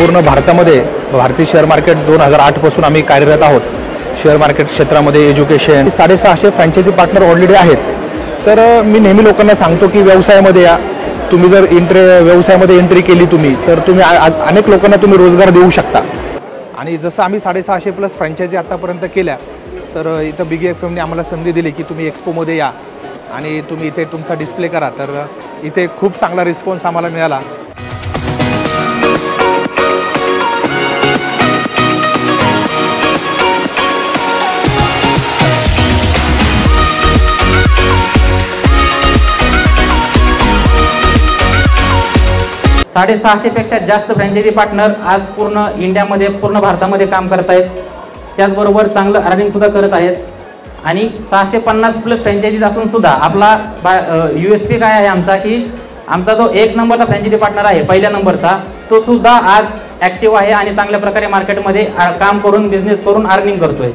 संपूर्ण भारतामध्ये भारतीय शेअर मार्केट 2008 पासून आम्ही कार्यरत आहोत। शेअर मार्केट क्षेत्रामध्ये एज्युकेशन 650 फ्रँचायझी पार्टनर ऑलरेडी आहेत। तर मी नेहमी लोकांना सांगतो की व्यवसायामध्ये या तुम्ही जर व्यवसायामध्ये एंट्री केली तुम्ही तर तुम्ही अनेक लोकांना तुम्ही रोजगार देऊ शकता। आणि जसं आम्ही 650 प्लस फ्रँचायझी आतापर्यंत केल्या तर इथं बिग एफएमने आम्हाला संधी दिली की तुम्ही एक्सपोमध्ये या आणि तुम्ही इथे तुमचा डिस्प्ले करा। तर इथे खूप चांगला रिस्पॉन्स आम्हाला मिळाला। पेक्षा जास्त फ्रँचायझी पार्टनर आज पूर्ण इंडियामध्ये पूर्ण भारतामध्ये काम करत आहेत। त्याचबरोबर चांगलं अर्निंग सुद्धा करत आहेत आणि 650 प्लस फ्रँचायझीज असून सुद्धा आपला USP काय आहे आमचा की आमचा जो 1 नंबरचा फ्रँचायझी पार्टनर आहे पहिल्या नंबरचा तो सुद्धा आज ॲक्टिव्ह आहे आणि चांगल्या प्रकारे मार्केटमध्ये काम करून बिझनेस करून अर्निंग करतोय।